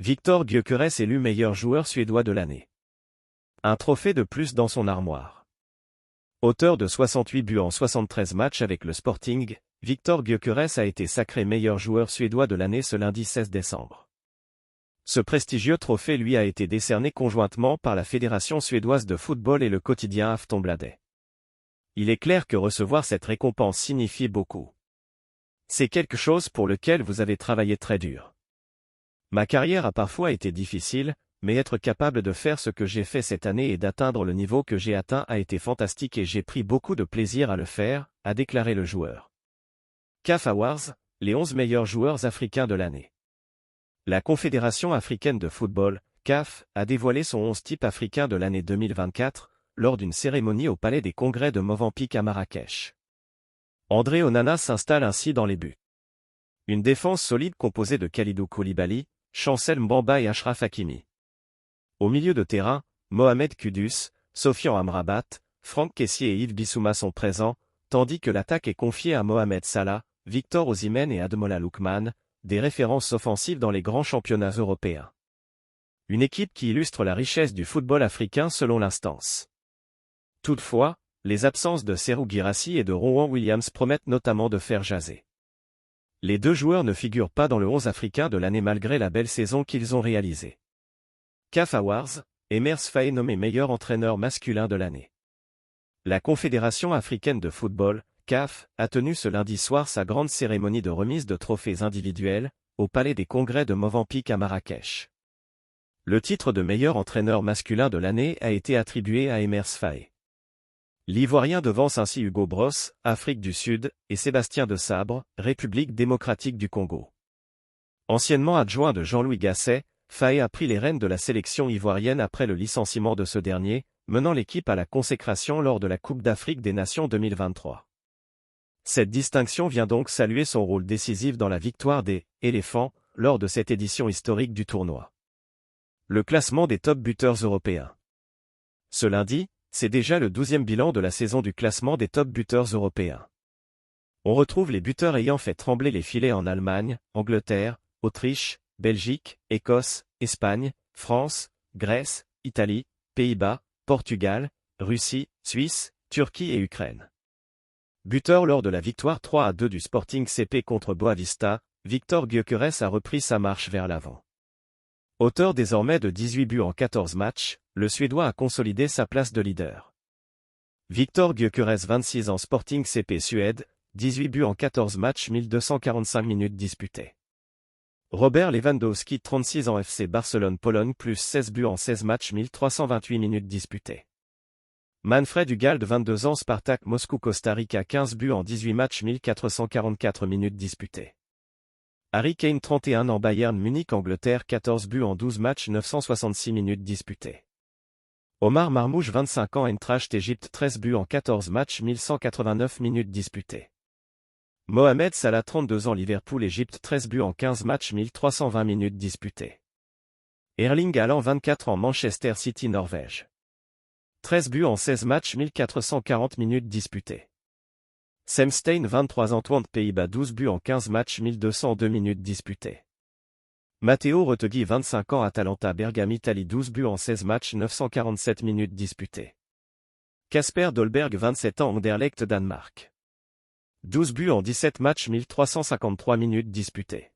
Viktor Gyökeres élu meilleur joueur suédois de l'année. Un trophée de plus dans son armoire. Auteur de 68 buts en 73 matchs avec le Sporting, Viktor Gyökeres a été sacré meilleur joueur suédois de l'année ce lundi 16 décembre. Ce prestigieux trophée lui a été décerné conjointement par la Fédération suédoise de football et le quotidien Aftonbladet. Il est clair que recevoir cette récompense signifie beaucoup. C'est quelque chose pour lequel vous avez travaillé très dur. Ma carrière a parfois été difficile, mais être capable de faire ce que j'ai fait cette année et d'atteindre le niveau que j'ai atteint a été fantastique et j'ai pris beaucoup de plaisir à le faire, a déclaré le joueur. CAF Awards, les 11 meilleurs joueurs africains de l'année. La Confédération africaine de football, CAF, a dévoilé son 11 type africain de l'année 2024, lors d'une cérémonie au Palais des Congrès de Mozambique à Marrakech. André Onana s'installe ainsi dans les buts. Une défense solide composée de Kalidou Koulibaly, Chancel Mbamba et Achraf Hakimi. Au milieu de terrain, Mohamed Kudus, Sofiane Amrabat, Franck Kessié et Yves Bissouma sont présents, tandis que l'attaque est confiée à Mohamed Salah, Victor Osimhen et Ademola Lookman, des références offensives dans les grands championnats européens. Une équipe qui illustre la richesse du football africain selon l'instance. Toutefois, les absences de Serhou Guirassy et de Ronwen Williams promettent notamment de faire jaser. Les deux joueurs ne figurent pas dans le 11 africain de l'année malgré la belle saison qu'ils ont réalisée. CAF Awards, Emers Faé nommé meilleur entraîneur masculin de l'année. La Confédération africaine de football, CAF, a tenu ce lundi soir sa grande cérémonie de remise de trophées individuels, au Palais des Congrès de Mozambique à Marrakech. Le titre de meilleur entraîneur masculin de l'année a été attribué à Emers Faé. L'Ivoirien devance ainsi Hugo Bross, Afrique du Sud, et Sébastien de Sabre, République démocratique du Congo. Anciennement adjoint de Jean-Louis Gasset, Faé a pris les rênes de la sélection ivoirienne après le licenciement de ce dernier, menant l'équipe à la consécration lors de la Coupe d'Afrique des Nations 2023. Cette distinction vient donc saluer son rôle décisif dans la victoire des « éléphants » lors de cette édition historique du tournoi. Le classement des top buteurs européens. Ce lundi, c'est déjà le 12e bilan de la saison du classement des top buteurs européens. On retrouve les buteurs ayant fait trembler les filets en Allemagne, Angleterre, Autriche, Belgique, Écosse, Espagne, France, Grèce, Italie, Pays-Bas, Portugal, Russie, Suisse, Turquie et Ukraine. Buteur lors de la victoire 3-2 du Sporting CP contre Boavista, Viktor Gyökeres a repris sa marche vers l'avant. Auteur désormais de 18 buts en 14 matchs, le Suédois a consolidé sa place de leader. Viktor Gyökeres 26 ans Sporting CP Suède, 18 buts en 14 matchs 1245 minutes disputées. Robert Lewandowski 36 ans FC Barcelone Pologne plus 16 buts en 16 matchs 1328 minutes disputées. Manfred Hugald 22 ans Spartak Moscou Costa Rica 15 buts en 18 matchs 1444 minutes disputées. Harry Kane 31 ans Bayern Munich Angleterre 14 buts en 12 matchs 966 minutes disputées. Omar Marmouche 25 ans Eintracht Égypte 13 buts en 14 matchs 1189 minutes disputées. Mohamed Salah 32 ans Liverpool Égypte 13 buts en 15 matchs 1320 minutes disputées. Erling Haaland 24 ans Manchester City Norvège. 13 buts en 16 matchs 1440 minutes disputées. Sam Stein 23 ans Twente Pays-Bas 12 buts en 15 matchs 1202 minutes disputées. Matteo Retegui 25 ans Atalanta Bergame Italie 12 buts en 16 matchs 947 minutes disputées. Kasper Dolberg 27 ans Anderlecht Danemark. 12 buts en 17 matchs 1353 minutes disputées.